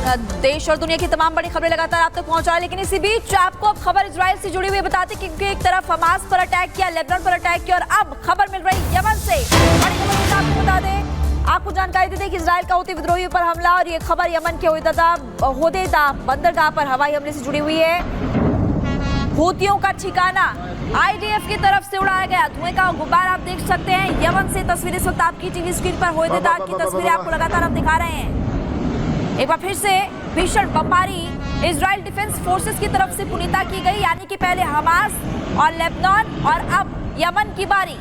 देश और दुनिया की तमाम बड़ी खबरें लगातार आप तक पहुंचा, लेकिन इसी बीच आपको अब खबर इजराइल से जुड़ी हुई बताते कि एक तरफ हमास पर अटैक किया, लेबनान पर अटैक किया और अब खबर मिल रही यमन से। बड़ी खबर आपको बता दें, आपको जानकारी देते कि इजराइल का हूती विद्रोहियों पर हमला और ये खबर यमन के होदेदा बंदरगाह पर हवाई हमले से जुड़ी हुई है। हूतियों का ठिकाना आईडीएफ की तरफ से उड़ाया गया, धुएं का गुब्बार आप देख सकते हैं। यमन से तस्वीरें इस वक्त आपकी टीवी स्क्रीन पर होदेदा की तस्वीरें आपको लगातार हम दिखा रहे हैं। एक बार फिर से भीषण बमबारी इजराइल डिफेंस फोर्सेस की तरफ से पुनीता की गई, यानी कि पहले हमास और लेबनान और अब यमन की बारी।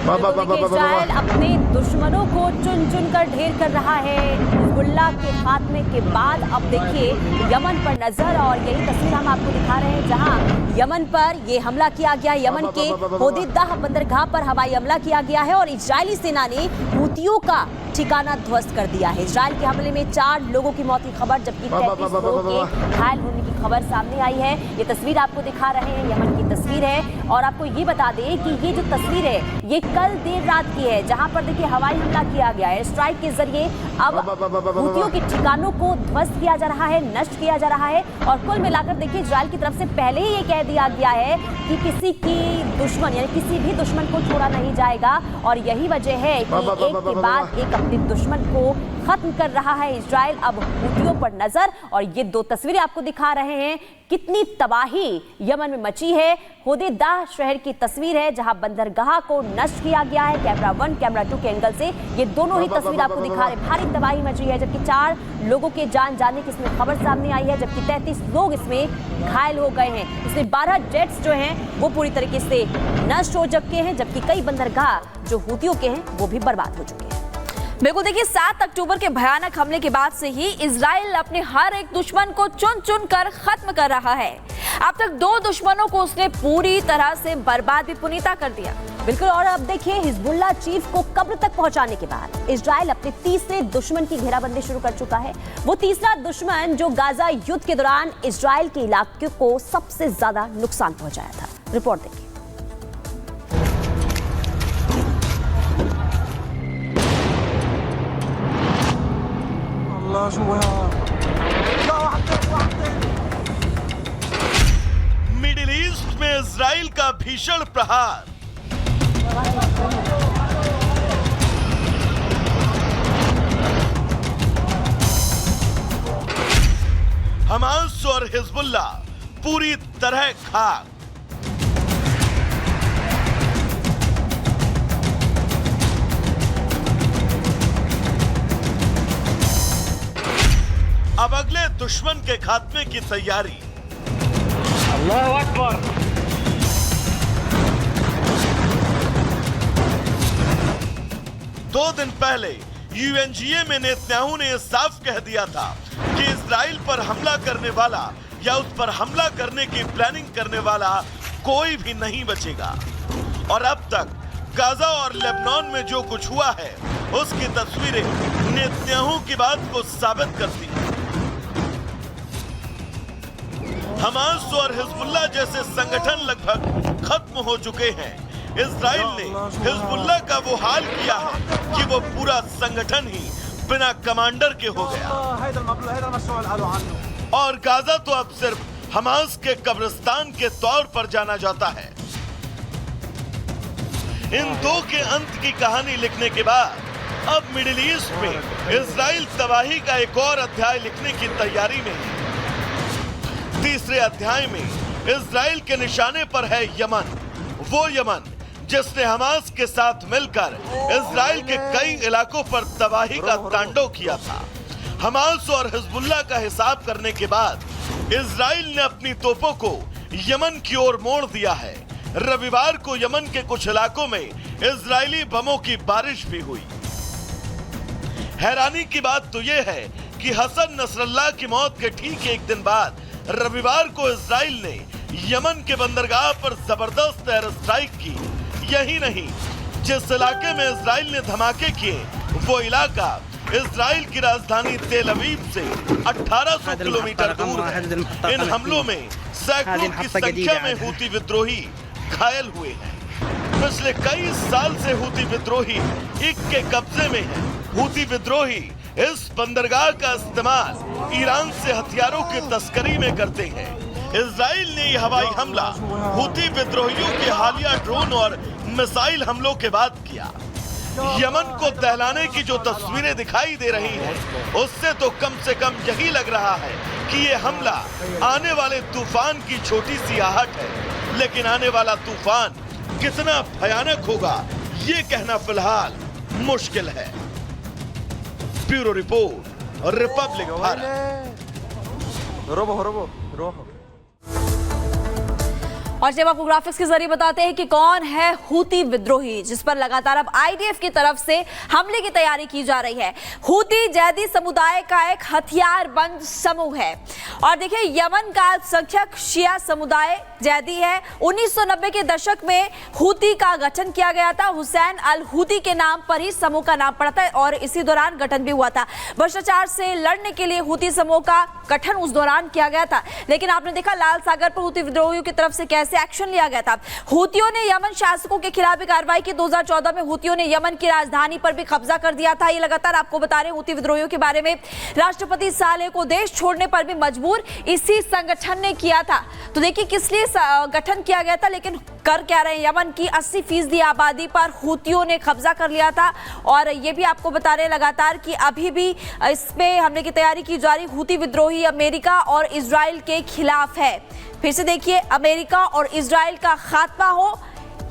इजराइल अपने दुश्मनों को चुन चुन कर ढेर कर रहा है हिजबुल्लाह के खात्मे के बाद। अब देखिए यमन पर नजर, और यही तस्वीर हम आपको दिखा रहे हैं जहां यमन पर ये हमला किया गया। यमन के होदेदा बंदरगाह पर हवाई हमला किया गया है और इजरायली सेना ने हूतियों का ठिकाना ध्वस्त कर दिया है। इजराइल के हमले में 4 लोगों की मौत की खबर, जबकि 33 लोगों के घायल होने की खबर सामने आई है। ये तस्वीर आपको दिखा रहे हैं, यमन की तस्वीर है। और आपको ये बता दें कि ये जो तस्वीर है ये कल देर रात की है, जहां पर देखिए हवाई हमला किया गया है स्ट्राइक के जरिए। अब हूतियों के ठिकानों को ध्वस्त किया जा रहा है, नष्ट किया जा रहा है। और कुल मिलाकर देखिए इजराइल की तरफ से पहले ही ये कह दिया गया है कि किसी की दुश्मन यानी किसी भी दुश्मन को छोड़ा नहीं जाएगा। और यही वजह है कि एक के बाद एक अपने दुश्मन को खत्म कर रहा है इजराइल। अब हूतियों पर नजर, और ये 2 तस्वीरें आपको दिखा रहे हैं कितनी तबाही यमन में मची है। होदेदा शहर की तस्वीर है जहां बंदरगाह को नष्ट किया गया है। कैमरा 1 कैमरा 2 के एंगल से ये दोनों ही तस्वीर आपको दिखा रहे हैं। भारी तबाही मची है, जबकि 4 लोगों के जान जाने की इसमें खबर सामने आई है, जबकि 33 लोग इसमें घायल हो गए हैं। इसमें 12 जेट्स जो हैं वो पूरी तरीके से नष्ट हो चुके हैं, जबकि कई बंदरगाह जो हूतियों के हैं वो भी बर्बाद हो चुके हैं। बिल्कुल, देखिए 7 अक्टूबर के भयानक हमले के बाद से ही इजराइल अपने हर एक दुश्मन को चुन चुन कर खत्म कर रहा है। अब तक 2 दुश्मनों को उसने पूरी तरह से बर्बाद भी पुनीता कर दिया। बिल्कुल, और अब देखिए हिजबुल्लाह चीफ को कब्र तक पहुंचाने के बाद इजराइल अपने तीसरे दुश्मन की घेराबंदी शुरू कर चुका है। वो तीसरा दुश्मन जो गाजा युद्ध के दौरान इजराइल के इलाके को सबसे ज्यादा नुकसान पहुंचाया था। रिपोर्ट देखिए। मिडिल ईस्ट में इजराइल का भीषण प्रहार। हमास और हिजबुल्लाह पूरी तरह खाक। अब अगले दुश्मन के खात्मे की तैयारी। अल्लाह अकबर। दो दिन पहले यूएनजीए में नेतन्याहू ने साफ कह दिया था कि इजराइल पर हमला करने वाला या उस पर हमला करने की प्लानिंग करने वाला कोई भी नहीं बचेगा। और अब तक गाजा और लेबनान में जो कुछ हुआ है उसकी तस्वीरें नेतन्याहू की बात को साबित करती हैं। हमास और हिजबुल्लाह जैसे संगठन लगभग खत्म हो चुके हैं। इजराइल ने हिजबुल्लाह का वो हाल किया है कि वो पूरा संगठन ही बिना कमांडर के हो गया। और गाजा तो अब सिर्फ हमास के कब्रिस्तान के तौर पर जाना जाता है। इन 2 के अंत की कहानी लिखने के बाद अब मिडिल ईस्ट में इजराइल तबाही का एक और अध्याय लिखने की तैयारी में है। तीसरे अध्याय में इजराइल के निशाने पर है यमन, वो यमन जिसने हमास के साथ मिलकर इजराइल के कई इलाकों पर तबाही का तांडव किया था। हमास और हिजबुल्लाह का हिसाब करने के बाद इजराइल ने अपनी तोपों को यमन की ओर मोड़ दिया है। रविवार को यमन के कुछ इलाकों में इजरायली बमों की बारिश भी हुई। हैरानी की बात तो यह है कि हसन नसरल्लाह की मौत के ठीक 1 दिन बाद रविवार को इजराइल ने यमन के बंदरगाह पर जबरदस्त एयर स्ट्राइक की। यही नहीं, जिस इलाके में इजराइल ने धमाके किए वो इलाका इजराइल की राजधानी तेल अवीव से 1800 किलोमीटर दूर है। इन हमलों में सैकड़ों की संख्या में हूती विद्रोही घायल हुए हैं। पिछले कई साल से हूती विद्रोही इक के कब्जे में हैं। हूती विद्रोही इस बंदरगाह का इस्तेमाल ईरान से हथियारों की तस्करी में करते हैं। इजराइल ने यह हवाई हमला हूती विद्रोहियों के हालिया ड्रोन और मिसाइल हमलों के बाद किया। यमन को दहलाने की जो तस्वीरें दिखाई दे रही हैं, उससे तो कम से कम यही लग रहा है कि ये हमला आने वाले तूफान की छोटी सी आहट है। लेकिन आने वाला तूफान कितना भयानक होगा, ये कहना फिलहाल मुश्किल है। Bureau report, Republic Bharat. और जब आपको ग्राफिक्स के जरिए बताते हैं कि कौन है हूती विद्रोही जिस पर लगातार अब आईडीएफ की तरफ से हमले की तैयारी की जा रही है। हूती जैदी समुदाय का एक हथियारबंद समूह है और देखिए यमन का अल्पसंख्यक शिया समुदाय जैदी है। 1990 के दशक में हूती का गठन किया गया था। हुसैन अल हूती के नाम पर ही समूह का नाम पड़ा था और इसी दौरान गठन भी हुआ था। भ्रष्टाचार से लड़ने के लिए हूती समूह का गठन उस दौरान किया गया था। लेकिन आपने देखा लाल सागर पर हूती विद्रोहियों की तरफ से कैसे एक्शन लिया गया था। हूतियों ने यमन शासकों के खिलाफ भी कार्रवाई की। 2014 में हूतियों ने यमन की राजधानी पर भी कब्जा कर दिया था। ये लगातार आपको बता रहे हैं हूती विद्रोहियों के बारे में। राष्ट्रपति सालेह को देश छोड़ने पर भी मजबूर इसी संगठन ने किया था। तो देखिए किस लिए गठन किया गया था, लेकिन कर क्या रहे हैं। यमन की 80% आबादी पर हूतियों ने कब्जा कर लिया था और ये भी आपको बता रहे हैं लगातार कि अभी भी इस पे हमले की तैयारी की जा रही। हूती विद्रोही अमेरिका और इजराइल के खिलाफ है। फिर से देखिए, अमेरिका और इजराइल का खात्मा हो,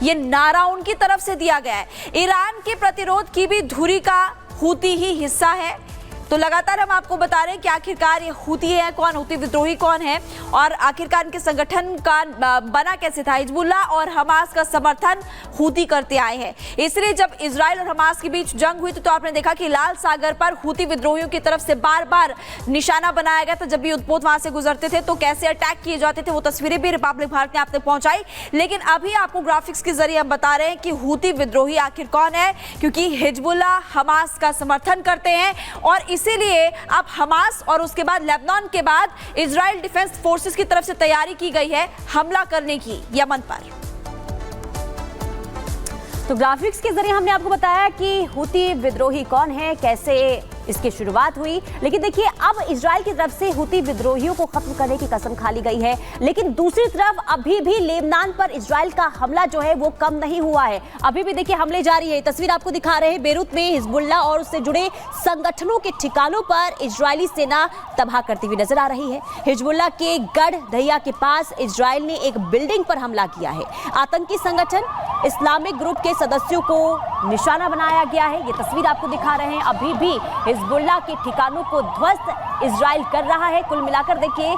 ये नारा उनकी तरफ से दिया गया है। ईरान के प्रतिरोध की भी धुरी का हूती ही हिस्सा है। तो लगातार हम आपको बता रहे हैं कि आखिरकार ये हूती है कौन, हूती विद्रोही कौन है और आखिरकार इनके संगठन का बना कैसे था। हिजबुल्लाह और हमास का समर्थन हूती करते आए हैं। इसलिए जब इजराइल और हमास के बीच जंग हुई तो आपने देखा कि लाल सागर पर हूती विद्रोहियों की तरफ से बार बार निशाना बनाया गया था। जब भी युद्धपोत वहां से गुजरते थे तो कैसे अटैक किए जाते थे, वो तस्वीरें भी रिपब्लिक भारत ने आप तक पहुंचाई। लेकिन अभी आपको ग्राफिक्स के जरिए हम बता रहे हैं कि हूती विद्रोही आखिर कौन है, क्योंकि हिजबुल्लाह हमास का समर्थन करते हैं और इसीलिए अब हमास और उसके बाद लेबनान के बाद इजराइल डिफेंस फोर्सेस की तरफ से तैयारी की गई है हमला करने की यमन पर। तो ग्राफिक्स के जरिए हमने आपको बताया कि हूती विद्रोही कौन है, कैसे इसकी शुरुआत हुई। लेकिन देखिए अब इजराइल की तरफ से हूती विद्रोहियों को खत्म करने की कसम खा ली गई है। लेकिन दूसरी तरफ अभी भी लेबनान पर इजराइल का हमला जो है वो कम नहीं हुआ है। अभी भी देखिए हमले जारी है। तस्वीर आपको दिखा रहे हैं, बेरूत में हिजबुल्लाह और उससे जुड़े संगठनों के ठिकानों पर इजरायली सेना तबाह करती हुई नजर आ रही है। हिजबुल्लाह के गढ़ दहिया के पास इजराइल ने एक बिल्डिंग पर हमला किया है। आतंकी संगठन इस्लामिक ग्रुप के सदस्यों को निशाना बनाया गया है। ये तस्वीर आपको दिखा रहे हैं। अभी भी हिजबुल्लाह के ठिकानों को ध्वस्त इजराइल कर रहा है। कुल मिलाकर देखिए